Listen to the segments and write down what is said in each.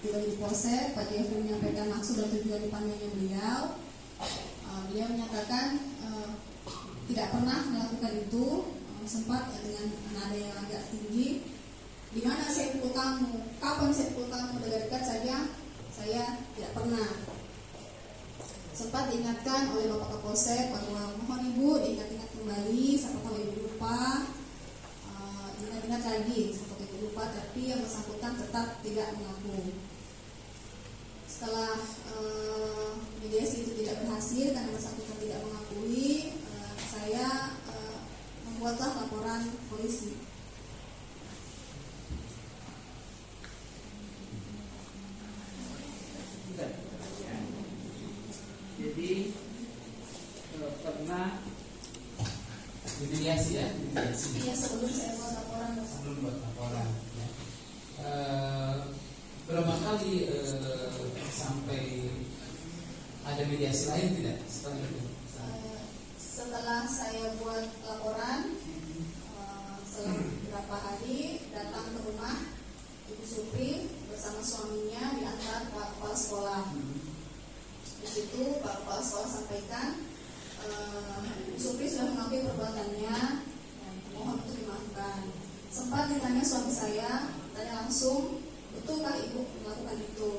juga di Polsek, Pak Jeffrey menyampaikan maksud dan tujuan dipanggilnya beliau. Beliau menyatakan tidak pernah melakukan itu, sempat dengan nada yang agak tinggi. Di mana saya pukul kamu? Kapan saya pukul kamu? Dekat-dekat saja, saya tidak pernah. Sempat diingatkan oleh Bapak Kapolsek bahwa mohon Ibu diingat-ingat kembali, siapa tahu Ibu lupa. Ingat-ingat lagi, siapa tahu Ibu lupa, tapi yang bersangkutan tetap tidak mengaku. Setelah mediasi itu tidak berhasil karena bersangkutan tidak mengakui, saya membuatlah laporan polisi. Jadi pernah mediasi ya? Mediasi. Iya, sebelum saya buat laporan. Sebelum buat laporan. Ya. Berapa kali sampai ada mediasi lain tidak setelah itu? Setelah saya buat laporan, setelah beberapa hari datang ke rumah Ibu Supri bersama suaminya diantar Pak Kepala Sekolah. Di situ Pak Kepala Sekolah sampaikan Ibu Supri sudah mengakui perbuatannya dan mohon untuk dimaafkan. Sempat ditanya suami saya, tanya langsung, betulkah Ibu melakukan itu?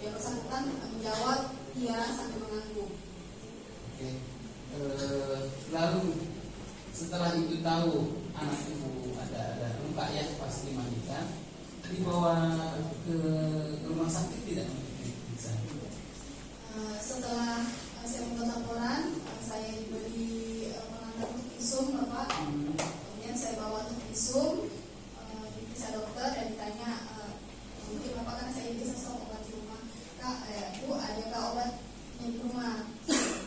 Yang bersangkutan menjawab iya sambil mengangguk. Oke. Lalu setelah Ibu tahu anak Ibu ada luka ya pas dimandikan, dibawa ke rumah sakit tidak? Setelah saya membuat laporan, saya diberi pengantar untuk visum Bapak. Kemudian saya bawa untuk visum, diperiksa dokter dan ditanya, mungkin Bapak kan saya bisa stok obat di rumah. Kak, Bu, adakah obatnya di rumah?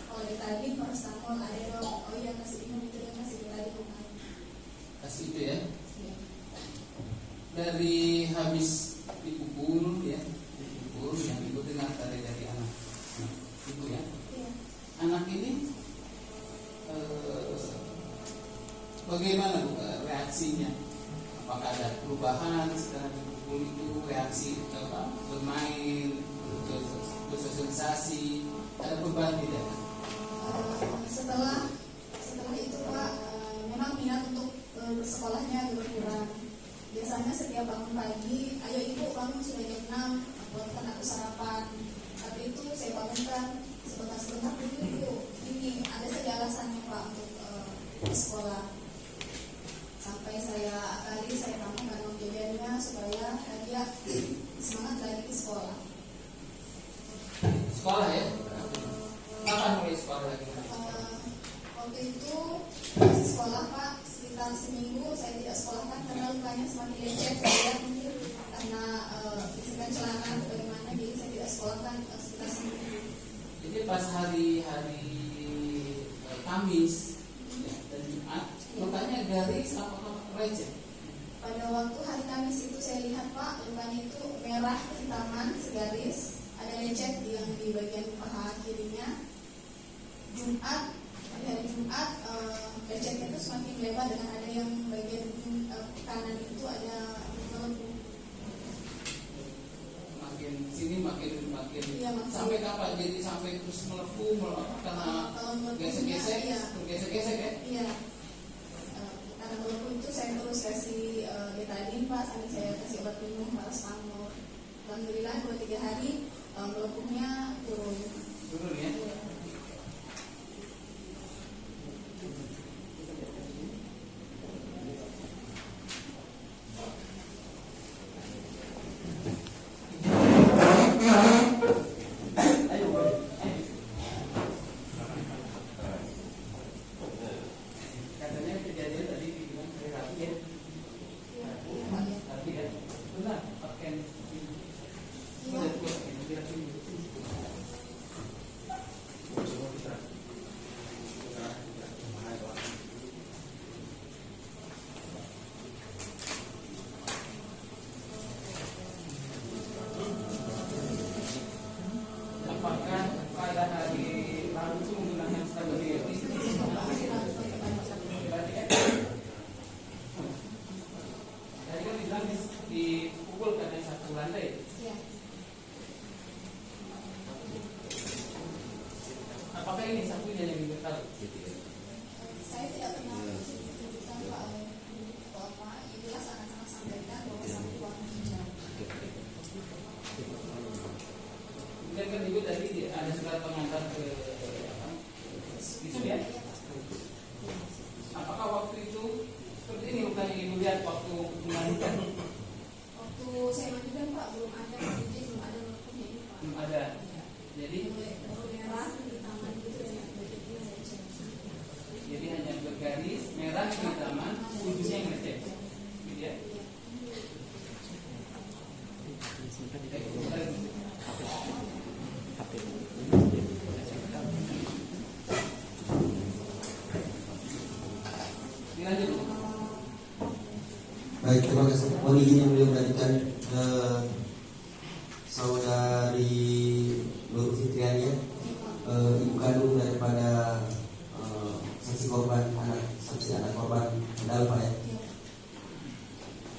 Kalau dari tadi paracetamol ada dong. Oh iya, kasih minum itu dan kasih tadi rumah. Kasih itu ya. Iya. Dari habis dipukul ya, dipukul yang Ibu dengar dari anak Ibu ya. Iya. Anak ini bagaimana Bu reaksinya? Apakah ada perubahan setelah dipukul itu, reaksi bermain, bersosialisasi, ada perubahan tidak? Setelah itu Pak, memang minat untuk bersekolahnya berkurang. Biasanya setiap bangun pagi, ayo Ibu bangun sudah jam 6, buatkan aku sarapan. Tapi itu saya bangunkan sebentar dulu Ibu. Ini ada saja alasannya Pak untuk bersekolah. Sampai saya akali, saya tambahkan uang jajannya supaya dia semangat lagi ke sekolah. Sekolah ya? Kapan mulai sekolah lagi? Waktu itu masih sekolah Pak, sekitar seminggu saya tidak sekolahkan karena lukanya semakin lecet. Saya mungkin karena isikan celana atau bagaimana, jadi saya tidak sekolahkan sekitar seminggu. Jadi pas hari Kamis ya, dan Jumat, lukanya garis apa lecet? Pada waktu hari Kamis itu saya lihat Pak, lukanya itu merah kehitaman segaris, ada lecet yang di bagian paha kirinya. Hari Jumat lecetnya itu semakin lebar dengan ada yang bagian kanan itu ada melengkung. Makin sini makin Iya, sampai kapan? Jadi sampai terus melepuh karena gesek-gesek ya? Iya. Karena melepuh itu saya terus kasih betadine Pak, sambil saya kasih obat minum paracetamol. Alhamdulillah 2-3 hari melepuhnya turun ya? Iya. Katanya kejadian tadi dibilang hari Rabu ya? Rabu ya? Benar, pakai Dilanjut. Baik, terima kasih. Mohon izin yang beliau perhatikan, saudari Nur Fitriani, ibu kandung daripada saksi korban, anak korban Dalfa ya.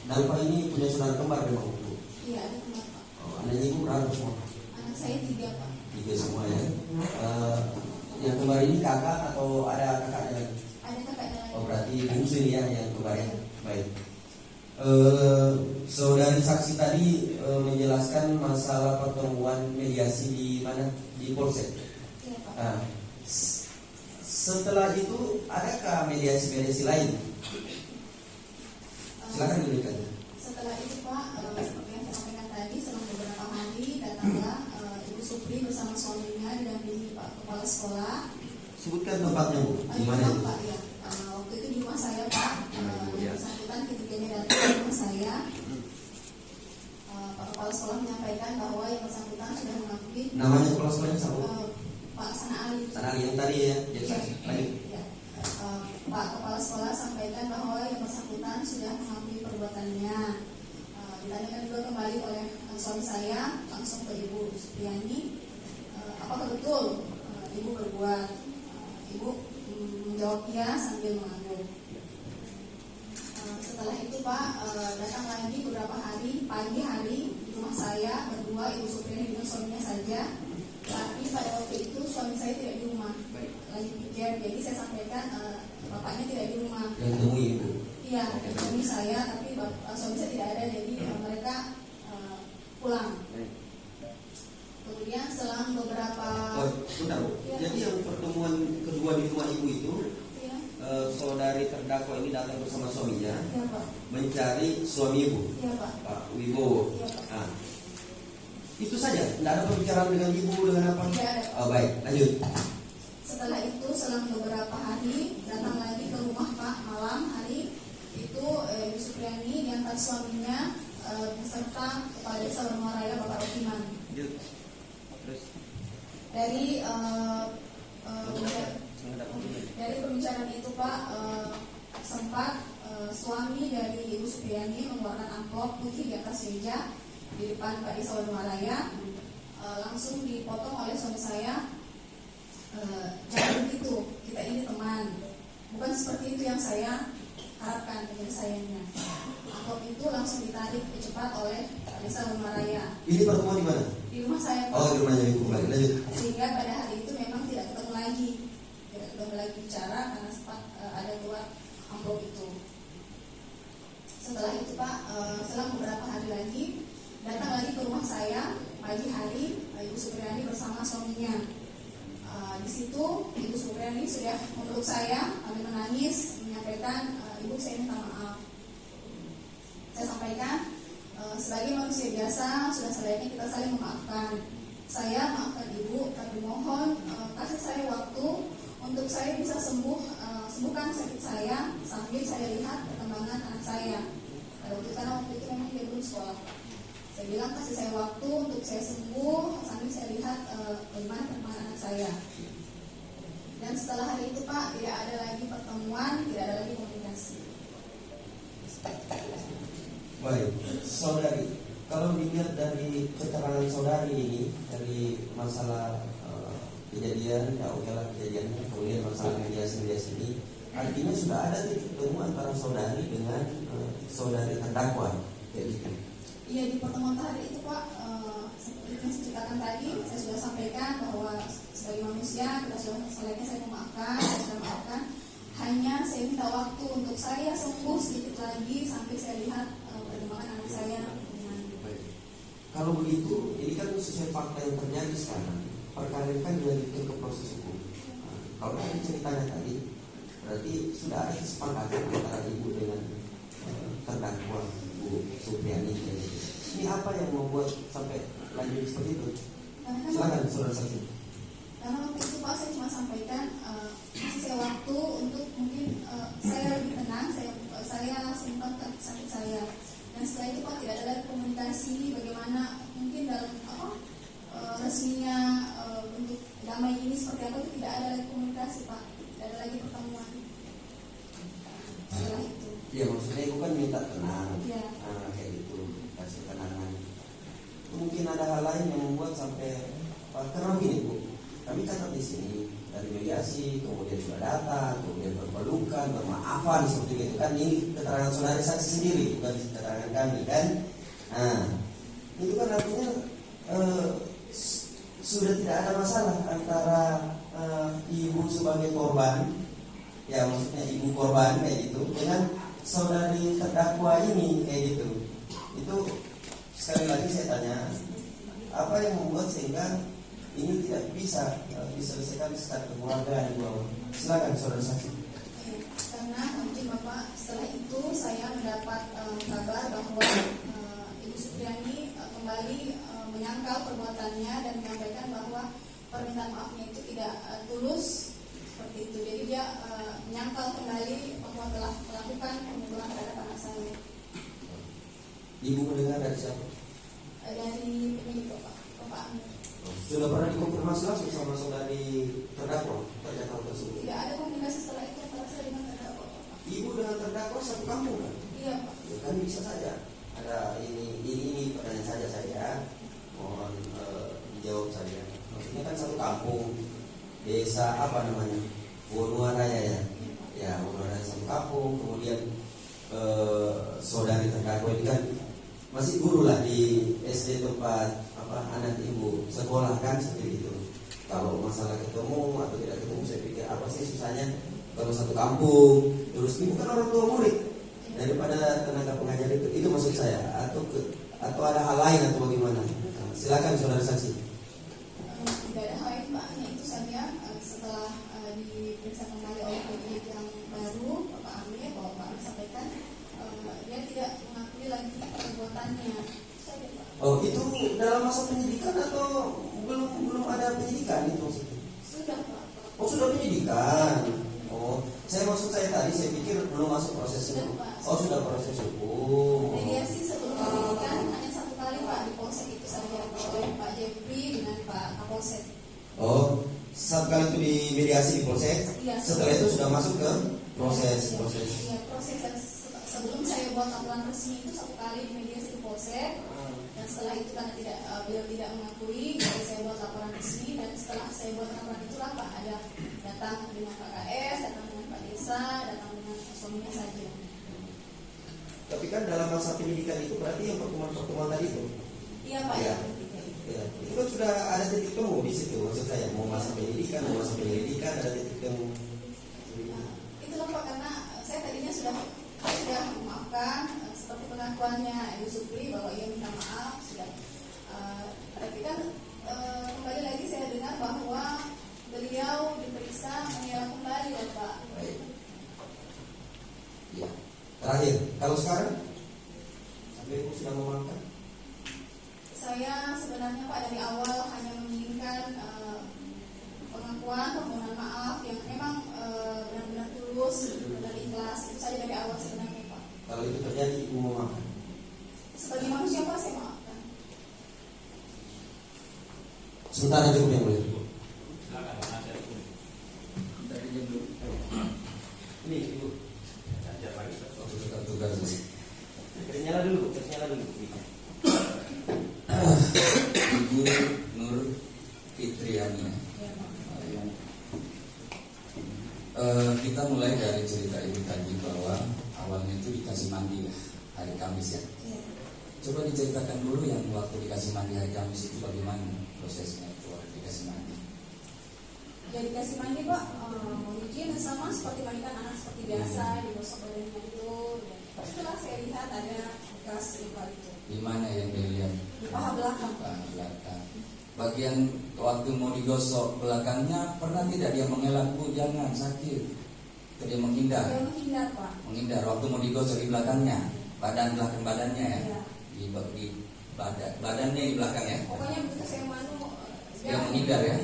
Dalfa ini punya saudara kembar memang Bu? Iya, ada kembar Pak. Oh, anaknya ibu berapa semua? Anak saya 3 Pak. 3 semua ya. Yang kembar ini kakak atau ada kakaknya lagi? Ada kakaknya lagi. Oh, berarti bungsu ini ya yang kembar ya. Baik. Saudari saksi tadi menjelaskan masalah pertemuan mediasi di mana? Di Polsek. Iya Pak. Nah, setelah itu adakah mediasi lain? Silakan diberikan. Setelah itu Pak, seperti yang saya sampaikan tadi, selang beberapa hari datanglah Ibu Supri bersama suaminya didampingi Pak Kepala Sekolah. Sebutkan tempatnya Bu. Di Di mana? Pak ya. Waktu itu di rumah saya Pak. Yang bersangkutan ketiganya datang ke rumah saya. Pak Kepala Sekolah menyampaikan bahwa yang bersangkutan sudah mengakui. Namanya kepala sekolahnya siapa? Pak Sana Ali. Sana Ali yang tadi ya. Jadi saksi. Baik. Ya. Pak Kepala Sekolah sampaikan bahwa yang bersangkutan sudah mengakui perbuatannya. Ditanyakan juga kembali oleh suami saya langsung ke Ibu Supriyani, apakah betul Ibu berbuat? Ibu menjawab ya sambil mengangguk. Setelah itu Pak datang lagi beberapa hari, pagi hari di rumah saya berdua, Ibu Supriyani dengan suaminya saja. Tapi pada waktu itu suami saya tidak di rumah, lagi pikir. Jadi saya sampaikan bapaknya tidak di rumah. Yang temui Ibu. Iya, suami saya, tapi suami saya tidak ada, jadi mereka pulang. Kemudian selang beberapa. Bentar Bu. Ya. Jadi yang pertemuan kedua di rumah Ibu itu, Ya, saudari terdakwa ini datang bersama suaminya ya Pak. mencari suami Ibu, Iya Pak. Pak Wibowo. Iya Pak. Nah, itu saja. Tidak ada pembicaraan dengan Ibu dengan apa? Tidak ada. Oh, baik, lanjut. Setelah itu selang beberapa hari datang lagi ke rumah Pak malam hari itu Ibu Supriyani diantar suaminya beserta Kepala Desa Warnaraya Bapak Rokiman. Lanjut. Terus. Dari pembicaraan itu Pak sempat suami dari Ibu Supriyani mengeluarkan amplop putih di atas meja di depan Pak Desa Warnaraya, langsung dipotong oleh suami saya. Jangan begitu, kita ini teman, bukan seperti itu yang saya harapkan penyelesaiannya. Amplop itu langsung ditarik cepat oleh Pak Desa Warnaraya. Ini pertemuan di mana? Di rumah saya Pak. Oh, di rumahnya Ibu. Baik, lanjut. Sehingga pada hari itu memang tidak ketemu lagi bicara karena sempat ada keluar amplop itu. Setelah itu Pak, selang beberapa hari lagi datang lagi ke rumah saya pagi hari Ibu Supriyani bersama suaminya. Di situ Ibu Supriyani sudah memeluk saya sambil menangis menyampaikan, Ibu saya minta maaf. Saya sampaikan sebagai manusia biasa sudah selayaknya kita saling memaafkan. Saya maafkan Ibu, tapi mohon kasih saya waktu untuk saya bisa sembuhkan sakit saya sambil saya lihat perkembangan anak saya. Karena waktu itu memang dia belum sekolah. Saya bilang kasih saya waktu untuk saya sembuh sambil saya lihat bagaimana perkembangan anak saya. Dan setelah hari itu Pak tidak ada lagi pertemuan, tidak ada lagi komunikasi. Baik, saudari, kalau dilihat dari keterangan saudari ini dari masalah kejadian, ya udahlah kejadiannya, kemudian masalah mediasi ini, artinya sudah ada titik temu antara saudari dengan saudari terdakwa, kayak gitu. Iya, di pertemuan tadi itu Pak, seperti yang saya ceritakan tadi, saya sudah sampaikan bahwa sebagai manusia kita sudah selayaknya saya memaafkan, saya sudah maafkan. Hanya saya minta waktu untuk saya sembuh sedikit lagi sampai saya lihat perkembangan anak saya. Kalau begitu, ini kan sesuai fakta yang terjadi sekarang. Perkara ini kan dilanjutkan ke proses hukum. Nah, kalau tadi ceritanya tadi, berarti sudah ada kesepakatan antara ibu dengan terdakwa Bu Supriyani. Ini apa yang membuat sampai lanjut seperti itu? Silakan saudara saksi. Karena waktu itu Pak saya cuma sampaikan kasih saya waktu untuk mungkin saya lebih tenang, saya simpan sakit saya. Dan setelah itu Pak tidak ada lagi komunikasi bagaimana mungkin dalam resminya seperti apa itu tidak ada lagi komunikasi Pak, tidak ada lagi pertemuan. Setelah itu. Ya maksudnya ibu kan minta tenang, Iya. kayak gitu, kasih tenangan. Mungkin ada hal lain yang membuat sampai karena begini Bu, kami catat di sini dari mediasi, kemudian sudah datang, kemudian berpelukan, bermaafan seperti itu kan, ini keterangan saudari saksi sendiri bukan keterangan kami kan. Nah, itu kan artinya sudah tidak ada masalah antara ibu sebagai korban, ya maksudnya ibu korban kayak gitu, dengan saudari terdakwa ini kayak gitu. Itu sekali lagi saya tanya, apa yang membuat sehingga ini tidak bisa diselesaikan secara kekeluargaan di bawah? Silakan saudara saksi. Karena mungkin Bapak setelah itu saya mendapat kabar bahwa Ibu Supriani kembali menyangkal perbuatannya dan menyampaikan bahwa permintaan maafnya itu tidak tulus seperti itu. Jadi dia menyangkal kembali bahwa telah melakukan pembunuhan terhadap anak saya. Ibu mendengar dari siapa? Dari penyidik Bapak Amir. Sudah pernah dikonfirmasi langsung sama saudari terdakwa terkait hal tersebut? Tidak ada komunikasi setelah itu antara saya dengan terdakwa Bapak. Ibu dengan terdakwa satu kampung kan? Iya Pak. Ya kan bisa saja. Ada ini pertanyaan saja saya. Mohon dijawab saja. Maksudnya kan satu kampung, desa apa namanya? Wonoaraya ya. Ya Wonoaraya satu kampung. Kemudian saudari terdakwa ini kan masih guru lah di SD tempat anak ibu sekolah kan seperti itu. Kalau masalah ketemu atau tidak ketemu, saya pikir apa sih susahnya kalau satu kampung, terus ibu kan orang tua murid, daripada tenaga pengajar itu maksud saya, atau ada hal lain atau bagaimana? Nah, silakan saudara saksi. Tidak ada hal lain Pak, hanya itu saja. Setelah diperiksa kembali oleh penyidik yang baru Bapak Amir, bahwa Pak Amir sampaikan dia tidak mengakui lagi perbuatannya. Saja Pak. Oh, itu dalam masa penyidikan atau belum ada penyidikan itu maksudnya? Sudah Pak. Oh, sudah penyidikan. Oh, maksud saya tadi saya pikir belum masuk proses Sudah, hukum. Pak. Oh, sudah proses hukum. Mediasi sebelum penyidikan hanya satu kali Pak di Polsek itu saja oleh Pak Jeffrey dengan Pak Kapolsek. Oh, satu kali itu di mediasi di Polsek. Iya. Setelah itu sudah masuk ke proses. Iya, proses. Dan sebelum saya buat laporan resmi itu satu kali di mediasi di Polsek. Dan setelah itu karena beliau tidak mengakui, jadi saya buat laporan resmi. Dan setelah saya buat laporan itulah Pak ada datang dengan Pak KS, datang dengan Pak Desa, datang dengan suaminya saja. Tapi kan dalam masa penyidikan itu berarti yang pertemuan tadi itu. Iya Pak. Iya. Ya, itu kan sudah ada titik temu di situ. Maksud saya mau masa penyelidikan ada titik temu. Itulah Pak, karena saya tadinya sudah memaafkan seperti pengakuannya Ibu Supri bahwa ia minta maaf sudah. Tapi kan kembali lagi saya dengar bahwa beliau diperiksa mengira kembali ya Pak. Baik. Ya. Terakhir, kalau sekarang sampai ibu sudah memaafkan? Saya sebenarnya Pak dari awal hanya menginginkan pengakuan, permohonan maaf yang memang benar-benar tulus, benar ikhlas. Itu saja dari awal sebenarnya Pak. Kalau itu terjadi ibu memaafkan? Sebagai manusia Pak saya maafkan. Sementara cukup yang boleh. Ini ibu. Tugas. Nyala dulu. Ibu Nur Fitriani. Kita mulai dari cerita ibu tadi bahwa awalnya itu dikasih mandi hari Kamis ya. Coba diceritakan dulu yang waktu dikasih mandi hari Kamis itu bagaimana prosesnya itu waktu dikasih mandi. Ya dikasih mandi Pak, mungkin sama seperti mandikan anak seperti biasa, digosok badannya itu. Setelah saya lihat ada bekas luka itu. Di mana yang dilihat? Di paha belakang. Paha belakang. Bagian waktu mau digosok belakangnya pernah tidak dia mengelak, Bu jangan sakit? Atau dia menghindar? Dia menghindar Pak. Menghindar waktu mau digosok di belakangnya, belakang badannya ya. Iya. Di badannya di belakang ya. Pokoknya begitu saya Dia menghindar ya.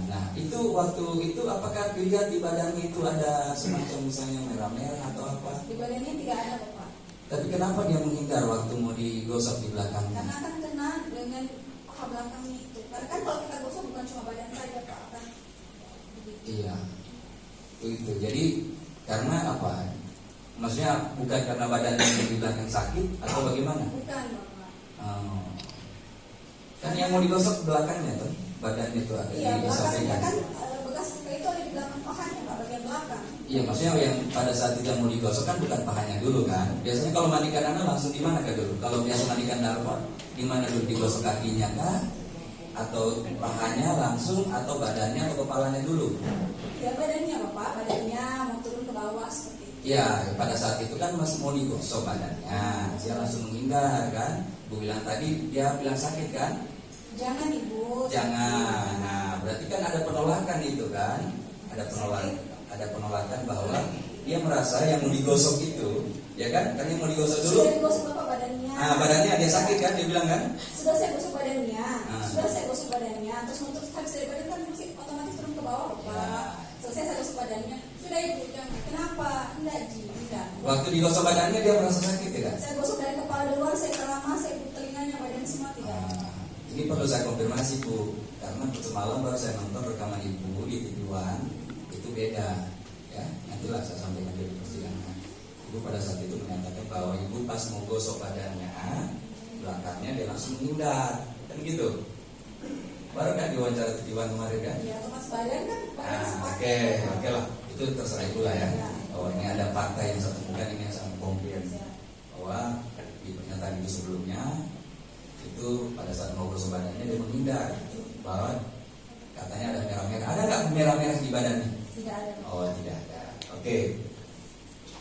Nah itu waktu itu apakah dilihat di badannya itu ada semacam misalnya merah-merah atau apa? Di badannya tidak ada Bapak. Tapi kenapa dia menghindar waktu mau digosok di belakangnya? Karena akan kena dengan paha belakangnya itu. Karena kan kalau kita gosok bukan cuma badan saja Pak, kan Itu. Jadi karena apa? Maksudnya bukan karena badannya yang di belakang sakit atau bagaimana? Bukan, Bapak. Oh. Kan yang mau digosok belakangnya tuh, badannya itu ada Iya, belakangnya disampaikan. kan bekas luka itu ada di belakang pahanya, Pak, bagian belakang. Iya, maksudnya yang pada saat itu yang mau digosok kan bukan pahanya dulu kan. Biasanya kalau mandikan anak langsung di mana dulu? Kalau biasa mandikan Darpa, di mana dulu digosok kakinya kah? Atau pahanya langsung atau badannya atau kepalanya dulu? Ya badannya, Bapak, badannya mau turun ke bawah seperti itu. Iya, pada saat itu kan masih mau digosok badannya, dia langsung menghindar kan. Bu bilang tadi dia bilang sakit kan? Jangan, Ibu. Jangan. Nah, berarti kan ada penolakan itu kan? Ada penolakan bahwa dia merasa yang mau digosok itu, ya kan? Kan yang mau digosok dulu. Sudah digosok, Bapak, badannya. Ah, badannya dia sakit kan? Dia bilang kan? Sudah saya gosok badannya. Ah. Sudah saya gosok badannya. Terus untuk habis dari badan kan masih otomatis turun ke bawah, Bapak. Ya. Selesai saya gosok badannya. Sudah, Ibu, jangan. Kenapa? Enggak, Ji. Enggak. Waktu digosok badannya dia merasa sakit ya kan? Saya gosok dari kepala duluan, saya kerama, saya ibu telinganya, badan semua tidak. Ini perlu saya konfirmasi Bu, karena semalam baru saya nonton rekaman Ibu di TV1, itu beda, ya. Nantilah saya sampaikan di persidangan. Ibu pada saat itu menyatakan bahwa Ibu pas mau gosok badannya, belakangnya dia langsung menghindar, kan gitu. Baru kan diwawancara TV1 kemarin kan? Ya, otomatis badan kan badan sepakat. Oke lah, itu terserah Ibu lah ya. Bahwa ini ada fakta yang satu bukan ini yang sangat konkret. Bahwa di pernyataan Ibu sebelumnya itu pada saat mau gosok badannya dia menghindar, bahwa katanya ada merah-merah. Ada nggak merah-merah di badannya? Tidak ada. Oh, tidak ada. Oke.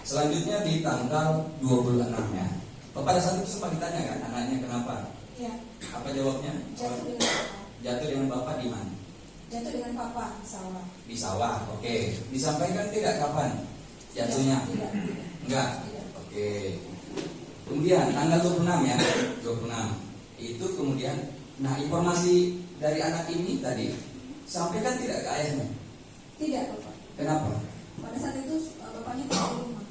Selanjutnya di tanggal 26-nya. Pada saat itu sempat ditanya kan anaknya kenapa? Iya. Apa jawabnya? Jatuh dengan Bapak. Jatuh dengan bapak di mana? Jatuh dengan Papa di sawah. Di sawah. Oke. Disampaikan tidak kapan jatuhnya? Tidak. Enggak. Tidak. Oke. Kemudian tanggal 26 ya. 26. Itu kemudian, nah informasi dari anak ini tadi sampaikan tidak ke ayahnya? Tidak, Bapak. Kenapa? Pada saat itu bapaknya tidak di rumah.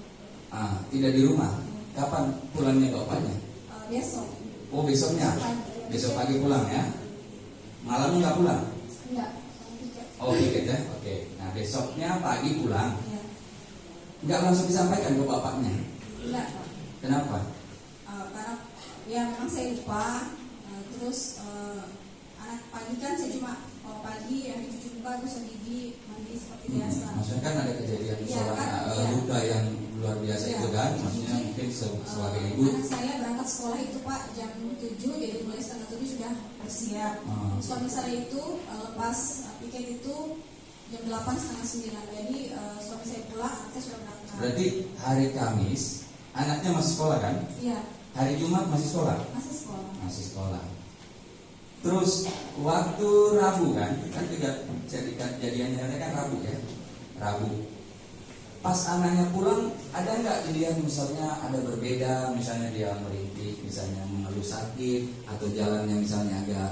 Tidak di rumah. Kapan pulangnya bapaknya? Besok. Oh besoknya. Besok pagi pulang ya. Malamnya nggak pulang? Enggak. Oh tiket ya. Oke. Nah besoknya pagi pulang. Ya. Nggak langsung disampaikan ke bapaknya. Enggak, Pak. Kenapa? Karena ya memang saya lupa. Terus anak pagi kan saya cuma pagi yang dicuci muka, gosok gigi, mandi seperti biasa. Maksudnya kan ada kejadian Iya, seorang kan, iya. luka yang luar biasa Iya. itu kan. Maksudnya Jadi, mungkin sebagai ibu. anak saya berangkat sekolah itu Pak jam 7, jadi mulai setengah 7 sudah bersiap. Suami saya itu lepas piket itu jam 8 setengah 9. Jadi suami saya pulang, saya sudah berangkat. Berarti hari Kamis anaknya masih sekolah kan? Iya, Hari Jumat masih sekolah? masih sekolah. Masih sekolah. Terus waktu Rabu kan kejadiannya kan Rabu ya. Rabu. Pas anaknya pulang, ada nggak dilihat misalnya ada berbeda, misalnya dia merintih, misalnya mengeluh sakit, atau jalannya misalnya agak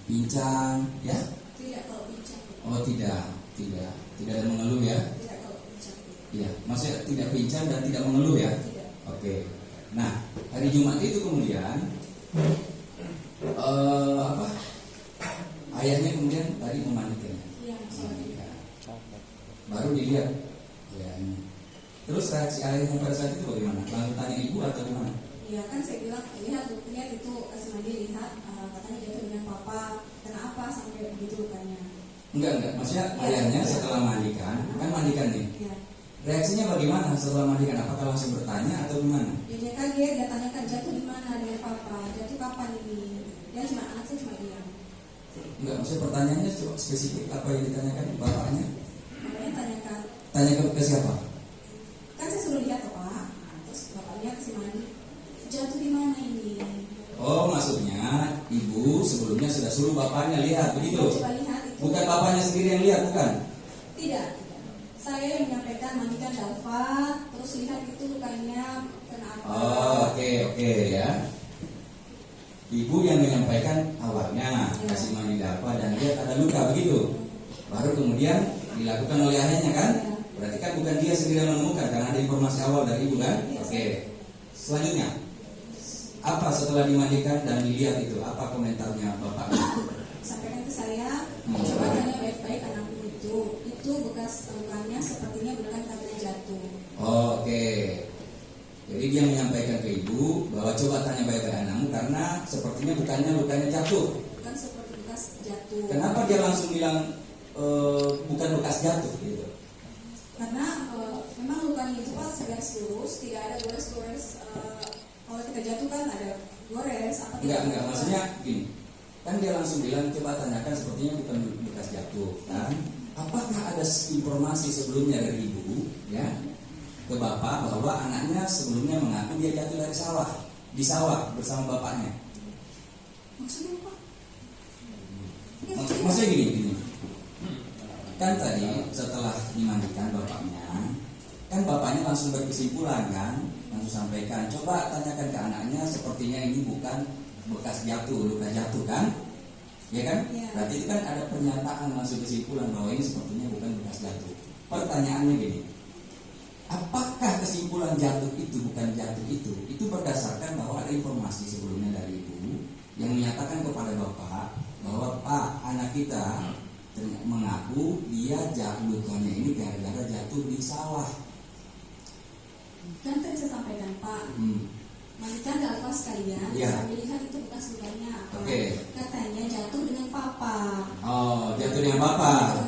pincang, ya? Tidak kalau bincang. Oh tidak ada mengeluh ya? Tidak kalau bincang. Iya, maksudnya tidak pincang dan tidak mengeluh ya? Tidak. Oke. Nah, hari Jumat itu kemudian ayahnya kemudian tadi memandikan. Iya, maksudnya. Baru dilihat ayahnya. Terus reaksi ayahnya pada saat itu bagaimana? Lalu tanya ibu atau gimana? Iya kan saya bilang lihat itu kasih mandi lihat katanya jatuh dengan Papa. Kenapa sampai begitu lukanya? Enggak. Maksudnya ayahnya setelah mandikan, kan mandikan nih. Iya. Reaksinya bagaimana setelah mandikan? Apakah langsung bertanya atau gimana? Dia kaget, dia tanyakan jatuh di mana dengan Papa? Jatuh kapan ini? Dia cuma anak saya cuma diam. Enggak, maksudnya pertanyaannya coba spesifik apa yang ditanyakan bapaknya? Bapaknya tanyakan, Tanya ke siapa? kan saya suruh lihat Pak. Terus bapaknya kasih mandi. Jatuh di mana ini? Oh, maksudnya ibu sebelumnya sudah suruh bapaknya lihat begitu? Coba lihat itu. Bukan bapaknya sendiri yang lihat, bukan? Tidak. Saya yang menyampaikan mandikan Dalfa, terus lihat itu lukanya kenapa. Oh, oke ya. Ibu yang menyampaikan awalnya kasih mandi Dalfa dan lihat ada luka begitu. Baru kemudian dilakukan oleh ayahnya kan? Berarti kan bukan dia sendiri yang menemukan karena ada informasi awal dari ibu kan? Oke. Selanjutnya, apa setelah dimandikan dan dilihat itu? Apa komentarnya bapaknya? Sampaikan ke saya, coba tanya baik-baik anakku itu bekas lukanya sepertinya lukanya jatuh. bukan seperti bekas jatuh. Kenapa dia langsung bilang bukan bekas jatuh gitu? Karena memang lukanya itu Pak segaris lurus, tidak ada gores-gores. Kalau kita jatuh kan ada gores. Enggak, maksudnya gini. Kan dia langsung bilang, coba tanyakan, sepertinya bukan bekas jatuh kan? Apakah ada informasi sebelumnya dari ibu ya ke bapak bahwa anaknya sebelumnya mengaku dia jatuh dari di sawah bersama bapaknya? Maksudnya apa? Maksudnya gini. Kan tadi setelah dimandikan bapaknya, kan bapaknya langsung berkesimpulan kan, langsung sampaikan, coba tanyakan ke anaknya, sepertinya ini bukan bekas jatuh, luka jatuh kan? Ya kan? Ya. Berarti itu kan ada pernyataan langsung kesimpulan bahwa ini sepertinya bukan bekas jatuh. Pertanyaannya gini, apakah kesimpulan jatuh itu bukan jatuh itu berdasarkan bahwa ada informasi sebelumnya dari ibu yang menyatakan kepada bapak bahwa Pak, anak kita mengaku dia lukanya ini gara-gara jatuh di sawah. Kan tadi saya sampaikan Pak, mandikan Dalfa sekalian, Ya. sambil lihat itu bekas lukanya apa. Oke. Katanya jatuh dengan papa. Oh, jatuh dengan bapak.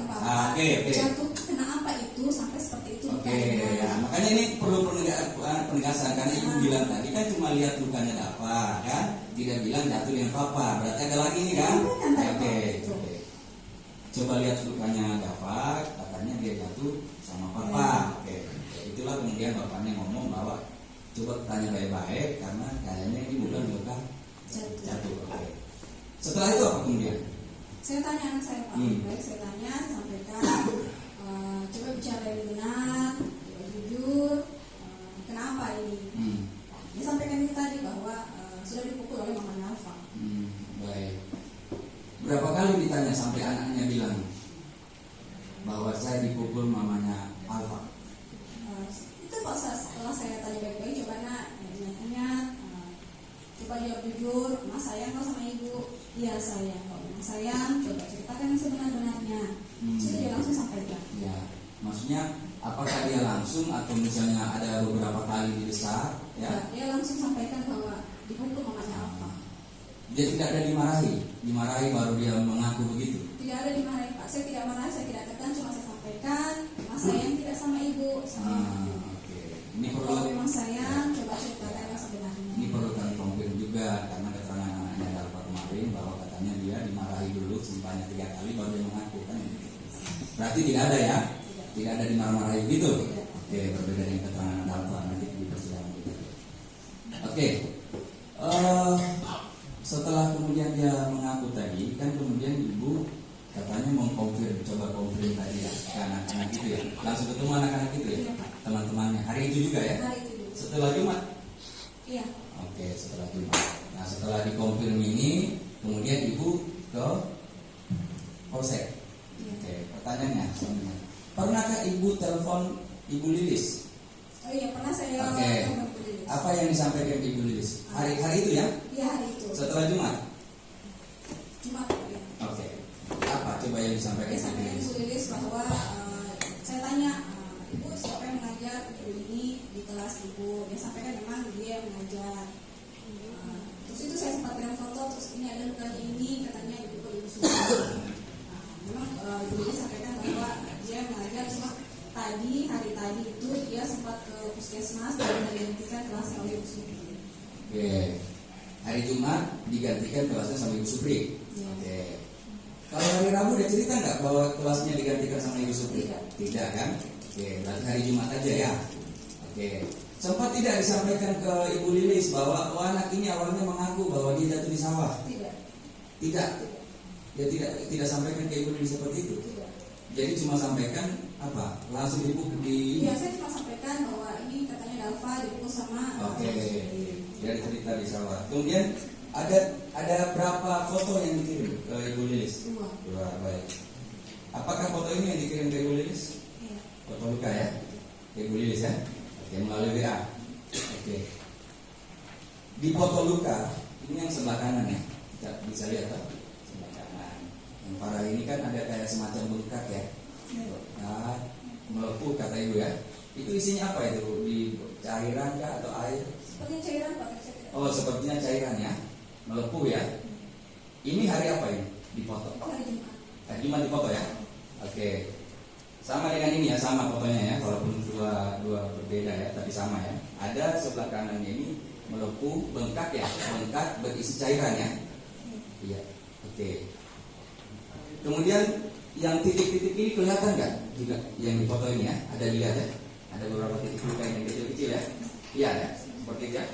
Oke. Jatuh kena apa itu sampai seperti itu Oke, lukanya. ya, makanya ini perlu penegasan karena ibu bilang tadi kan cuma lihat lukanya apa kan, tidak bilang jatuh dengan papa. Berarti ada lagi nih kan? Oke. Coba lihat lukanya Dava, katanya dia jatuh sama papa. Oke. Itulah kemudian bapaknya ngomong bahwa coba tanya baik-baik karena kayaknya ini bukan luka jatuh. Oke. Setelah itu apa kemudian? Saya tanya anak saya Pak, baik saya tanya, saya sampaikan, coba bicara yang benar, coba jujur, kenapa ini? Dia sampaikan ini tadi bahwa sudah dipukul oleh mamanya Alfa. Baik. Berapa kali ditanya sampai anaknya bilang bahwa saya dipukul mamanya Alfa? Itu Pak, setelah saya tanya baik-baik, coba ingat, coba jawab jujur, Mas sayang kok sama ibu? Iya sayang, kalau memang sayang, coba ceritakan yang sebenar-benarnya. Sudah dia langsung sampaikan. Ya, maksudnya apakah dia langsung atau misalnya ada beberapa kali didesak? Ya. Dia langsung sampaikan bahwa dipukul mamanya Alfa. Dia tidak ada dimarahi baru dia mengaku begitu. Tidak ada dimarahi Pak, saya tidak marah, saya tidak tekan, cuma saya sampaikan, Mas sayang tidak sama ibu. Oke. Ini Kalau perlu memang sayang, coba ceritakan yang sebenarnya. Ini perlu kami konfirm juga karena keterangan anaknya Dalfa kemarin bahwa katanya dia dimarahi dulu sebanyak 3 kali baru dia mengaku kan. Berarti tidak ada ya? Tidak ada dimarah-marahi gitu. Oke, berbeda dengan keterangan Dalfa nanti di persidangan kita. Oke. Setelah kemudian dia mengaku tadi, kan kemudian ibu katanya coba konfirm tadi ya ke anak-anak itu ya. Langsung ketemu anak-anak itu ya, teman-temannya. Hari itu juga ya? Hari itu juga. Setelah Jumat? Iya. Oke, setelah Jumat. Nah, setelah dikonfirm ini, kemudian ibu ke polsek. Oke, pertanyaannya selanjutnya. Pernahkah ibu telepon Ibu Lilis? Oh iya, pernah saya Oke. telepon Ibu Lilis. Apa yang disampaikan Ibu Lilis? Hari itu ya? Iya, hari itu. Setelah Jumat? Jumat ya. Oke. Apa coba yang disampaikan Dia Ibu sampaikan Lilis? Ibu Lilis bahwa saya tanya, Ibu siapa yang mengajar ibu ini di kelas ibu? Dia sampaikan memang dia yang mengajar. Terus itu saya sempat kirim foto, terus ini ada lukanya ini, katanya ibu sudah. Memang Ibu Lilis sampaikan bahwa dia mengajar, cuma hari tadi itu dia sempat ke puskesmas dan digantikan kelasnya oleh Ibu Supri. Oke. Hari Jumat digantikan kelasnya sama Ibu Supri. Ya. Oke. Kalau hari Rabu dia cerita nggak bahwa kelasnya digantikan sama Ibu Supri? Tidak kan? Oke, berarti hari Jumat aja ya. Oke. Sempat tidak disampaikan ke Ibu Lilis bahwa anak ini awalnya mengaku bahwa dia jatuh di sawah? Tidak. Dia tidak sampaikan ke Ibu Lilis seperti itu. Tidak. Jadi cuma sampaikan apa? Langsung dipukul di. Iya, saya cuma sampaikan bahwa ini katanya Dalfa dipukul sama. Oke. Dia cerita di sawah. Kemudian ada berapa foto yang dikirim ke Ibu Lilis? 2. Baik. Apakah foto ini yang dikirim ke Ibu Lilis? Iya. Foto luka ya? Ke Ibu Lilis ya? Oke, melalui WA. Oke. Di foto luka ini yang sebelah kanan ya. Kita bisa lihat tak? Sebelah kanan. Yang parah ini kan ada kayak semacam bengkak ya. Nah, melepuh kata ibu ya. Itu isinya apa itu? Di cairan kah atau air? Sepertinya cairan Pak. Oh, sepertinya cairan ya. Melepuh ya. Ini hari apa ini? Dipoto. Hari Jumat. Hari Jumat dipoto ya. Oke. Sama dengan ini ya, sama fotonya ya, walaupun dua berbeda ya, tapi sama ya. Ada sebelah kanannya ini melepuh, bengkak ya, bengkak berisi cairan ya. Iya. Oke. Kemudian yang titik-titik ini kelihatan nggak? Juga yang di foto ini ya, ada dilihat ya. Ada beberapa titik luka yang kecil-kecil ya. Iya ya, seperti itu ya.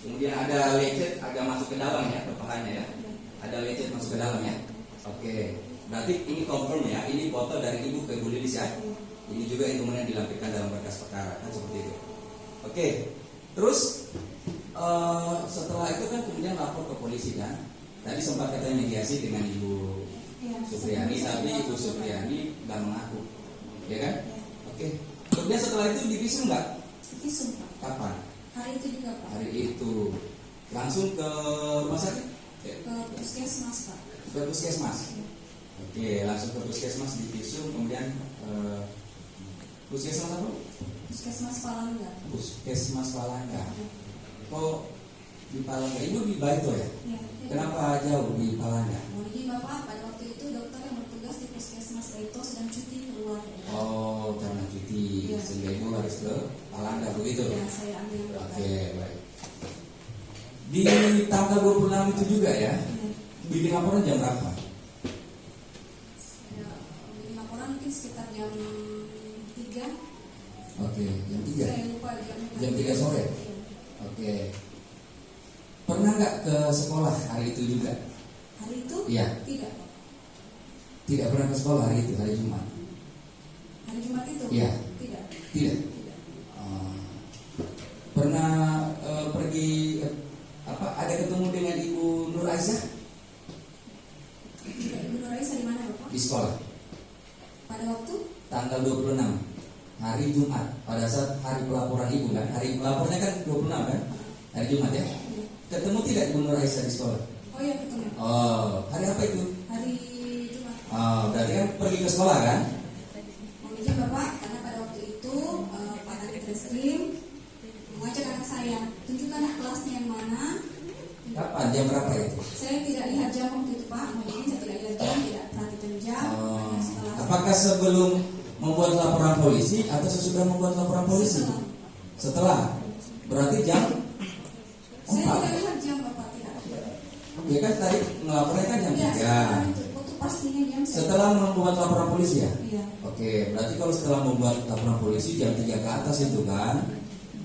Kemudian ada lecet agak masuk ke dalam ya, ke pahanya ya. Ada lecet masuk ke dalam ya. Oke. Berarti ini confirm ya, ini foto dari ibu ke ibu Lilis ya. Ini juga yang kemudian dilampirkan dalam berkas perkara kan seperti itu. Oke, terus setelah itu kan kemudian lapor ke polisi kan. Tadi sempat katanya mediasi dengan ibu Supriyani, tapi ibu Supriyani nggak mengaku, ya kan? Oke. Kemudian setelah itu divisum nggak? Visum Pak. Kapan? Hari itu juga Pak. Hari itu langsung ke rumah sakit? Ke puskesmas Pak. Ke puskesmas. Oke, langsung ke puskesmas di visum, kemudian puskesmas apa? Puskesmas Palangga. Puskesmas Palangga. Oh, di Palangga. Ibu di Baito ya? Iya. Kenapa jauh di Palangga? Jadi Bapak pada waktu itu dokter yang bertugas di puskesmas itu sedang cuti keluar. Oh, karena cuti, Iya. sehingga ibu harus ke Palangga begitu? Ya, saya ambil dokter. Oke, baik. Di tanggal 26 itu juga ya? Iya. Bikin laporan jam berapa? Saya bikin laporan mungkin sekitar jam 3. Oke, jam 3. Saya lupa jam. Jam 3 sore? Iya. Oke. Pernah nggak ke sekolah hari itu juga? Hari itu? Iya. Tidak Pak. Tidak pernah ke sekolah hari itu, hari Jumat? Hari Jumat itu? Iya. Tidak. Tidak. Tidak. Pernah pergi ada ketemu dengan Ibu Nur Aisyah Tidak. Ibu Nur Aisyah di mana Bapak? di sekolah? Pada waktu? Tanggal 26 hari Jumat, pada saat hari pelaporan Ibu kan? Hari pelapornya kan 26 kan? Hari Jumat ya? Iya. Ketemu tidak Ibu Nur Aisyah di sekolah? Oh iya ketemu. Oh, hari apa itu? Hari Jumat. Oh, berarti kan pergi ke sekolah kan? Mohon izin Bapak, karena pada waktu itu Pak Kadif Reskrim mengajak anak saya, tunjukkan kelasnya yang mana. Kapan? Jam berapa itu? Saya tidak lihat jam waktu itu Pak, mohon izin saya tidak lihat jam, tidak perhatikan jam. Oh, Hanya setelah apakah sebelum membuat laporan polisi atau sesudah membuat laporan polisi? Setelah. Berarti jam saya 4. tidak lihat jam Bapak, tidak. Ya kan tadi melapornya kan jam 3. Iya, setelah itu, waktu pastinya jam Setelah membuat laporan polisi ya? Iya. Oke, berarti kalau setelah membuat laporan polisi jam 3 ke atas itu kan?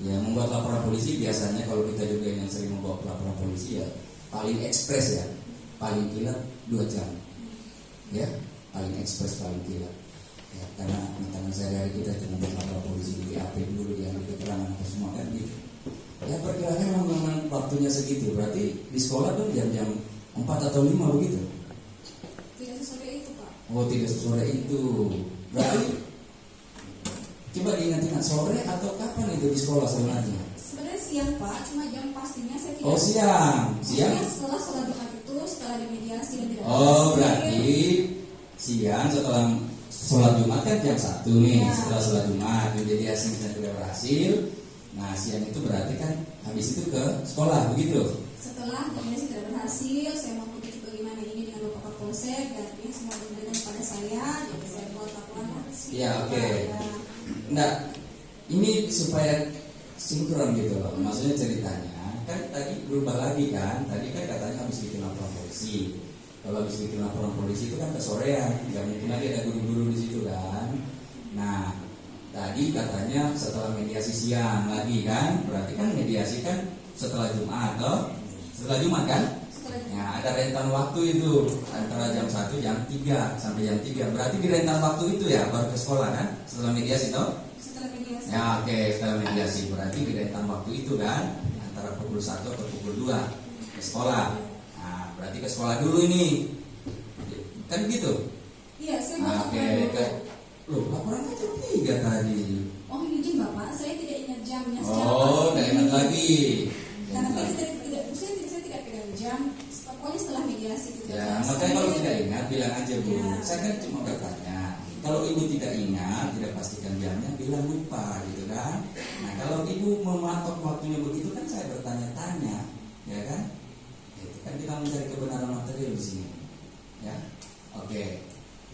Ya, membuat laporan polisi biasanya kalau kita juga yang sering membawa laporan polisi ya paling ekspres ya, paling kilat 2 jam. Ya, paling ekspres, paling kilat. Ya, karena tangan sehari-hari kita itu membuat laporan polisi di BAP dulu, yang keterangan apa semua kan gitu. Ya perkiraan memang waktunya segitu. Berarti di sekolah tuh jam-jam 4 atau 5 begitu. tidak sesuai itu Pak. Oh, tidak sesore itu. Berarti coba diingat-ingat sore atau kapan itu di sekolah sebenarnya? Sebenarnya siang Pak, cuma jam pastinya saya tidak. Oh, siang. Siang. Maksudnya setelah sholat Jumat itu, setelah dimediasi dan tidak. Oh, berarti siang setelah sholat Jumat kan jam 1 nih. Ya. Setelah sholat Jumat mediasi tidak berhasil. Nah, siang itu berarti kan habis itu ke sekolah begitu. Setelah mediasi tidak berhasil, saya mau tunjuk bagaimana ini dengan Bapak Kapolsek dan ini semua diberikan kepada saya, jadi saya buat laporan resmi. Iya, oke. Ya. Nah, ini supaya sinkron gitu loh. Maksudnya ceritanya kan tadi berubah lagi kan. Tadi kan katanya habis bikin laporan polisi. Kalau habis bikin laporan polisi itu kan kesorean, nggak mungkin lagi ada guru-guru di situ kan. Nah, tadi katanya setelah mediasi siang lagi kan. Berarti kan mediasi kan setelah Jumat atau setelah Jumat kan? Setelah Ya, ada rentan waktu itu antara jam 1 jam 3 sampai jam 3. Berarti di rentan waktu itu ya baru ke sekolah kan? Setelah mediasi toh? setelah mediasi. Ya, oke, setelah mediasi berarti di rentan waktu itu kan antara pukul 1 atau pukul 2 ke sekolah. Nah, berarti ke sekolah dulu ini. Kan gitu? Iya, saya buat Nah, oke, laporan ke dulu. loh, laporan kan jam 3 tadi. Oh, izin Bapak, saya tidak ingat jamnya secara Oh, pasti. udah ingat lagi. Karena saya tidak pegang jam. Pokoknya setelah mediasi itu. Ya, makanya kalau tidak ingat bilang aja Bu. Ya. Saya kan cuma bertanya. Kalau ibu tidak ingat, tidak pastikan jamnya, bilang lupa gitu kan. Nah, kalau ibu mematok waktunya begitu kan saya bertanya-tanya, ya kan? Itu kan kita mencari kebenaran material di sini. ya. Oke.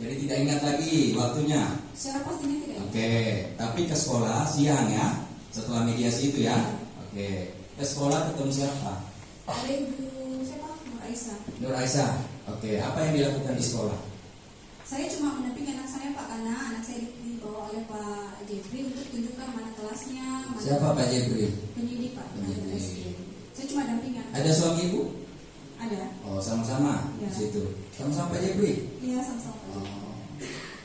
Jadi tidak ingat lagi waktunya. Secara pastinya tidak. Oke, tapi ke sekolah siang ya, setelah mediasi itu ya. Oke, ke sekolah ketemu siapa? Ada ibu siapa? Nur Aisyah. Nur Aisyah. Oke, apa yang dilakukan di sekolah? Saya cuma mendampingi anak saya Pak, karena anak saya dibawa oleh Pak Jeffrey untuk tunjukkan mana kelasnya. Mana Siapa Pak Jeffrey? Penyidik Pak. Penyidik. Saya cuma dampingi anak. Ada suami ibu? Ada. Oh, sama-sama Ya. di situ. Sama-sama Pak Jeffrey. Iya sama-sama. Pak. Oh.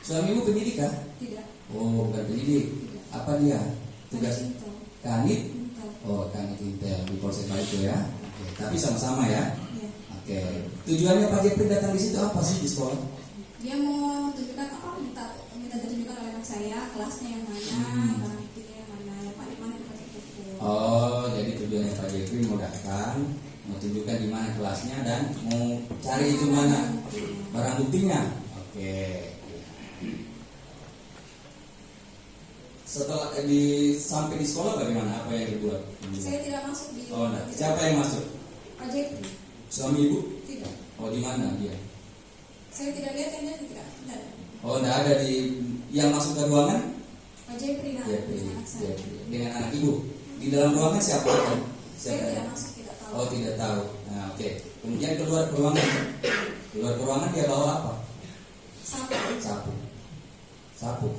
Suami ibu penyidik kah? Tidak. Oh, bukan penyidik. Apa dia? Tugas Intel. kanit? Intel. Oh, kanit intel di Polsek Baitu ya. Oke, tapi sama-sama ya. Iya. Oke. Tujuannya Pak Jeffrey datang di situ apa sih di sekolah? Dia mau tunjukkan minta ditunjukkan oleh anak saya kelasnya yang mana, barang buktinya yang mana, yang paling mana dipakai buku. Oh, jadi tujuannya Pak Jeffrey mau datang, mau tunjukkan di mana kelasnya dan mau cari itu mana barang buktinya. Oke. Setelah sampai di sekolah bagaimana? Apa yang dibuat? Saya tidak masuk di. Oh, nah. Siapa yang masuk? Pak Jeffrey. Suami ibu? Tidak. Oh, di mana dia? Saya tidak lihat yang dia tidak. Tidak. Oh, tidak ada di yang masuk ke ruangan? Pak Jeffrey nah, Jeffrey. anak saya. Dengan anak ibu. Di dalam ruangan siapa? Saya tidak masuk, tidak tahu. Oh, tidak tahu. Nah, oke. Kemudian keluar ke ruangan. Keluar ke ruangan dia bawa apa? Sapu. Sapu. Sapu.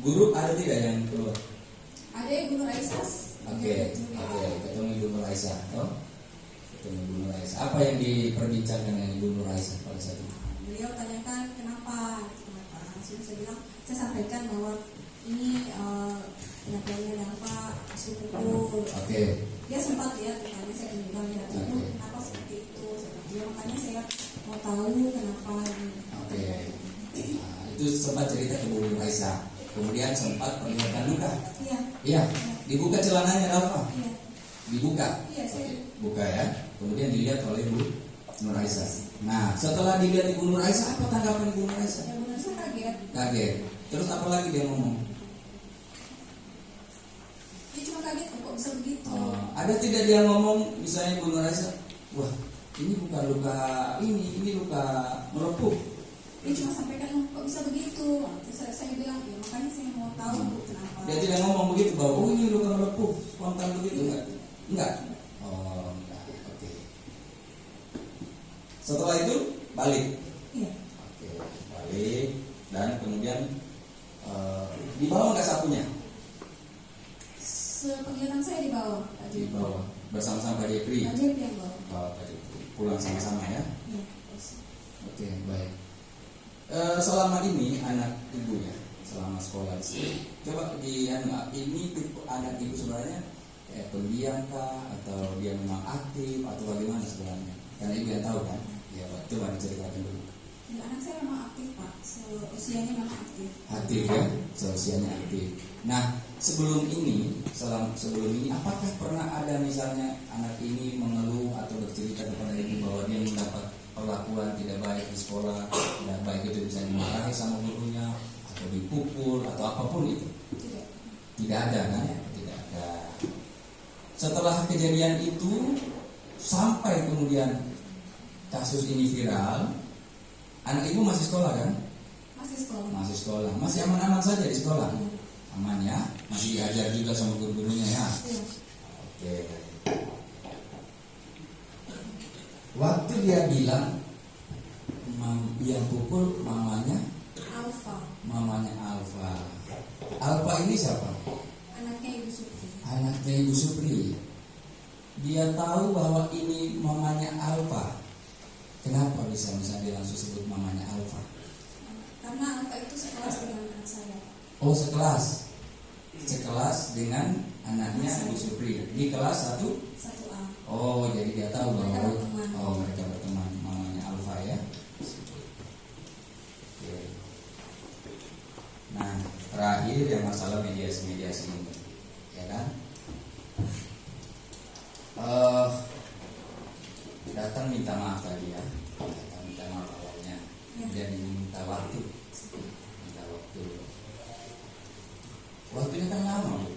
Guru ada tidak yang keluar? Ada Ibu Nur Aisyah. Oke. Ketemu Ibu Nur Aisyah. Oh? Ketemu Ibu Nur Aisyah. Apa yang diperbincangkan dengan Ibu Nur Aisyah pada saat itu? Beliau tanyakan kenapa. Langsung saya bilang, saya sampaikan bahwa ini penyampaiannya dan Pak hasil pukul. Oke. Dia sempat lihat, makanya saya bilang ya, Oke. kenapa seperti itu? Dia makanya saya mau tahu kenapa. Oke. Nah, itu sempat cerita ke Bu Nur Aisyah. Kemudian sempat perlihatkan luka. Iya. Iya. Dibuka celananya Rafa. Iya. Dibuka. Iya, saya. Buka ya. Kemudian dilihat oleh Bu Nur Aisyah. Nah, setelah dilihat Ibu Nur Aisyah, apa tanggapan Ibu Nur Aisyah? Ya benar saya kaget. Kaget. Terus apa lagi dia ngomong? Dia cuma kaget kok bisa begitu. Ada tidak dia ngomong misalnya Ibu Nur Aisyah, wah ini bukan luka ini luka melepuh. Dia cuma sampaikan kok bisa begitu. Terus saya bilang ya makanya saya mau tahu Bu, kenapa. Dia tidak ngomong begitu bahwa oh ini luka melepuh, spontan begitu enggak? Enggak. Oh enggak. Oke. Setelah itu balik. Iya. Oke, balik dan kemudian dibawa nggak sapunya? Sepenglihatan saya di bawah. Di bawah bersama-sama Pak Jeffrey. Pak Jeffrey yang bawa. Oh, Pak Jeffrey. Pulang sama-sama ya. Iya. Oke, baik. Selama ini anak ibu ya, selama sekolah di sini, coba di ini anak ibu sebenarnya pendiam kah atau dia memang aktif atau bagaimana sebenarnya? Karena ibu yang tahu kan. Ya, Pak, coba diceritakan dulu. Ya, anak saya memang aktif Pak. Usianya memang aktif. Aktif ya, seusianya aktif. Nah, sebelum ini apakah pernah ada misalnya anak ini mengeluh atau bercerita kepada ibu bahwa dia mendapat perlakuan tidak baik di sekolah, tidak baik itu bisa dimarahi sama gurunya atau dipukul atau apapun itu? Tidak. Tidak ada kan? Tidak ada. Setelah kejadian itu sampai kemudian kasus ini viral, anak ibu masih sekolah kan? Masih sekolah. Masih sekolah, masih aman-aman saja di sekolah. Iya. Aman ya, masih diajar juga sama guru-gurunya ya. Iya. Oke. Waktu dia bilang yang pukul mamanya Alfa. Alfa ini siapa? Anaknya Ibu Supri. Anaknya Ibu Supri. Dia tahu bahwa ini mamanya Alfa. Kenapa bisa dia langsung sebut mamanya Alfa? Karena Alfa itu sekelas dengan anak saya. Oh, sekelas dengan anaknya Ibu Supri di kelas 1. 1A. Oh, jadi dia tahu bahwa Mereka berteman. mereka berteman, mamanya Alfa ya. Oke. Nah, terakhir yang masalah mediasi ini, ya kan? Datang minta maaf tadi ya, minta maaf awalnya, dan minta waktu. Waktunya kan lama, Bu.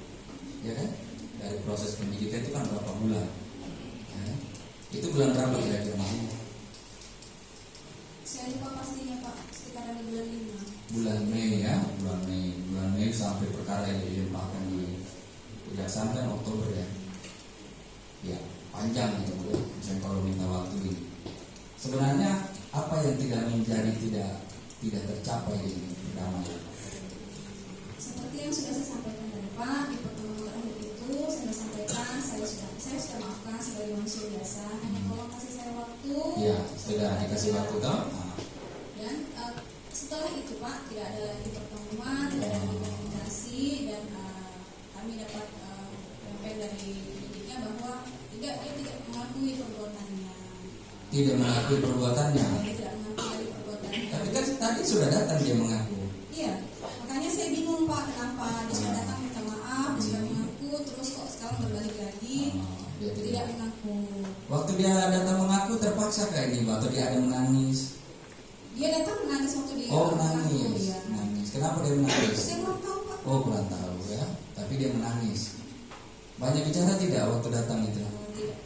Ya kan? Dari proses pendidikan itu kan berapa bulan? Ya kan? Itu bulan berapa kira-kira masih? Saya bulan 5. Bulan Mei ya, bulan Mei sampai perkara yang dilimpahkan di kejaksaan kan Oktober ya. Ya, panjang itu Bu. Misalnya kalau minta waktu ini. Sebenarnya apa yang tidak tercapai ini pertama? Seperti yang sudah saya sampaikan tadi Pak, di pertemuan terakhir itu saya sampaikan saya sudah maafkan sebagai manusia biasa. Hanya tolong kasih saya waktu. Ya, sudah dikasih waktu toh. Dan setelah itu Pak, tidak ada lagi pertemuan, tidak ada lagi komunikasi, dan kami dapat feedback dari penyidiknya bahwa dia tidak mengakui perbuatannya. Tidak mengakui perbuatannya. Dia tidak mengakui perbuatannya. Tapi kan tadi sudah datang dia mengaku. Iya, makanya saya bingung Pak, kenapa dia sudah datang minta maaf, dia sudah mengaku, terus kok sekarang berbalik lagi Dia tidak mengaku. Waktu dia datang mengaku terpaksa kayak ini, atau dia ada menangis? Dia datang menangis waktu dia Oh, mengaku, menangis. ya. Menangis. Kenapa dia menangis? Saya belum tahu Pak. Oh, kurang tahu ya. Tapi dia menangis. Banyak bicara tidak waktu datang itu? Tidak.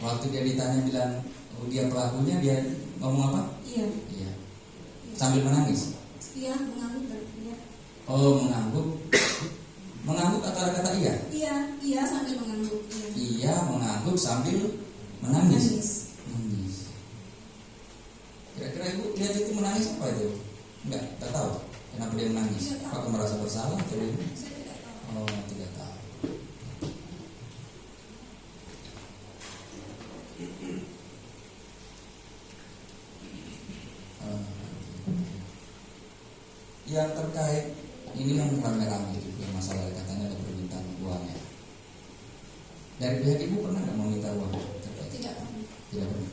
Waktu dia ditanya bilang dia pelakunya, dia ngomong apa? Iya. Iya. Sambil menangis. Iya, mengangguk dan iya. Oh, mengangguk. Mengangguk atau ada kata iya? Iya sambil mengangguk. Iya. Iya, mengangguk sambil menangis. Menangis. Kira-kira Ibu lihat itu menangis apa itu? Enggak tahu. Kenapa dia menangis? Tidak tahu. Apakah merasa bersalah atau Ibu? Saya tidak tahu. Oh, tidak tahu. Yang terkait ini yang rame-rame juga masalah katanya ada permintaan uang ya. Dari pihak Ibu pernah nggak meminta uang terkait? Tidak pernah. Tidak pernah.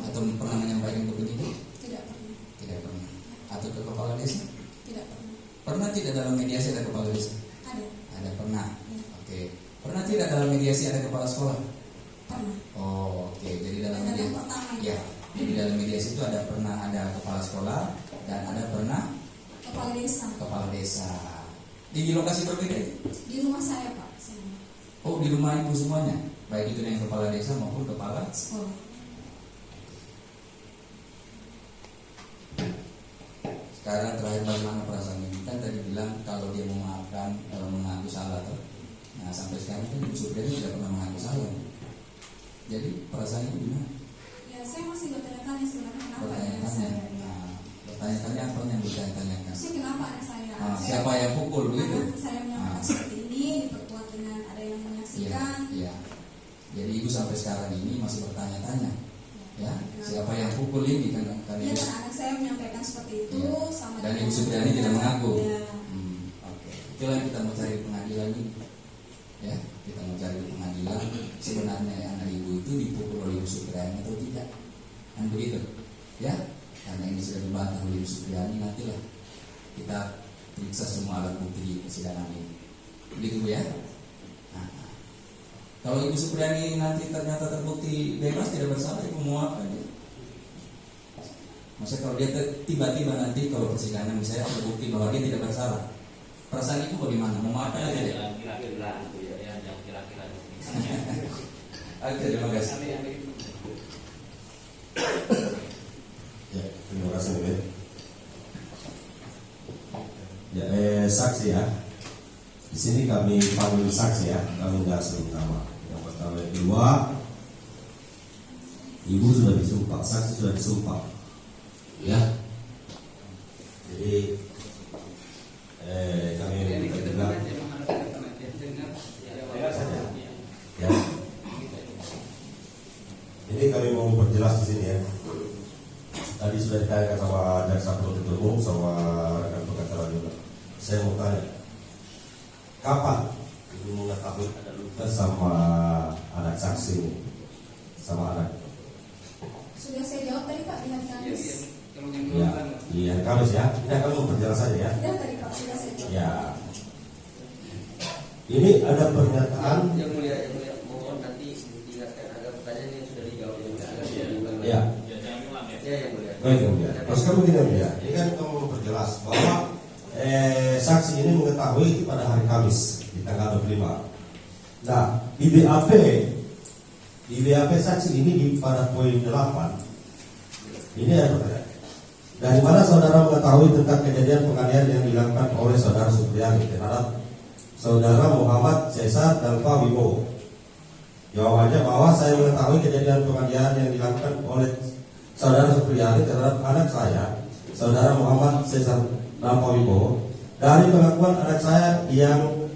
Atau pernah menyampaikan ke penyidik? Tidak pernah. Tidak pernah. Atau ke kepala desa? Tidak pernah. Pernah tidak dalam mediasi ada kepala desa? Ada. Ada pernah. Ya. Oke. Pernah tidak dalam mediasi ada kepala sekolah? Pernah. Oh, oke. Jadi dalam Ada mediasi yang pertama ya. Jadi dalam mediasi itu ada pernah ada kepala sekolah dan ada pernah kepala desa. kepala desa. Di lokasi berbeda itu? Di rumah saya Pak. Saya Oh, di rumah Ibu semuanya? Baik itu yang kepala desa maupun kepala sekolah. Sekarang terakhir bagaimana perasaan ini? Kan tadi bilang kalau dia memaafkan, mengaku salah tuh. Nah sampai sekarang kan Ibu Supriani tidak pernah mengaku salah. Jadi perasaannya gimana? Ya saya masih bertanya-tanya sebenarnya kenapa ya Bertanya-tanya. saya. Ya. Nah, bertanya-tanya apa yang bertanya-tanyakan? Saya kenapa anak saya? Siapa yang pukul begitu? Anak saya menyampaikan seperti ini diperkuat dengan ada yang menyaksikan. Iya. Jadi Ibu sampai sekarang ini masih bertanya-tanya. Ya, Kenapa? siapa yang pukul ini kan? Iya, dan anak saya menyampaikan seperti itu Iya. sama Dan dengan Ibu Supriani tidak mengaku. Iya. Oke. Itulah yang kita mau cari di pengadilan ini. Ya, kita mau cari di pengadilan sebenarnya anak Ibu itu dipukul oleh Ibu Supriani atau tidak? Kan begitu. Ya, karena ini sudah dibantah oleh Ibu Supriani, nantilah kita periksa semua alat bukti di persidangan ini. Begitu Bu ya. Nah, kalau Ibu Supriani nanti ternyata terbukti bebas tidak bersalah, Ibu mau apa dia? Maksudnya kalau dia tiba-tiba nanti kalau persidangan misalnya terbukti bahwa dia tidak bersalah, perasaan Ibu bagaimana? Mau maafkan aja deh? Kira-kira itu ya, yang kira-kira. Oke, terima kasih. Ya, terima kasih Bu. Ya, saksi ya. Di sini kami panggil saksi ya, kami nggak sebut nama. Yang pertama, yang kedua, Ibu sudah disumpah, saksi sudah disumpah. Ya. Jadi kami mendengar ya. Ini kami mau perjelas di sini ya. Tadi sudah ditanyakan sama jaksa penuntut umum sama rekan pengacara juga. Saya mau tanya, kapan Ibu mengetahui ada luka sama anak saksi ini, sama anak? Sudah saya jawab tadi Pak di hari Kamis. Ya, iya Kamis ya. Tidak, kamu mau perjelas saja ya. Sudah tadi Pak, sudah saya jawab. Ya. Ini ada pernyataan. Yang mulia, mohon nanti diingatkan agar pertanyaan yang sudah dijawab yang mulia. Ya. Ya, yang mulia. Baik ya. Terus kamu gini ya. Ini kan kamu mau perjelas bahwa saksi ini mengetahui pada hari Kamis di tanggal 25. Nah, di BAP saksi ini pada poin 8 ini ada pertanyaan. Dari mana saudara mengetahui tentang kejadian penganiayaan yang dilakukan oleh saudara Supriyadi terhadap saudara Muhammad Cesar Dalfa Wibowo. Jawabannya bahwa saya mengetahui kejadian penganiayaan yang dilakukan oleh saudara Supriyadi terhadap anak saya, saudara Muhammad Cesar Dalfa Wibowo, dari pengakuan anak saya yang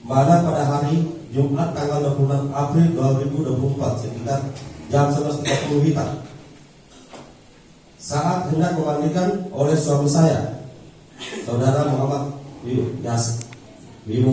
mana pada hari Jumat tanggal 26 April 2024 sekitar jam 11.30 WITA saat hendak memandikan oleh suami saya, saudara Muhammad Wibowo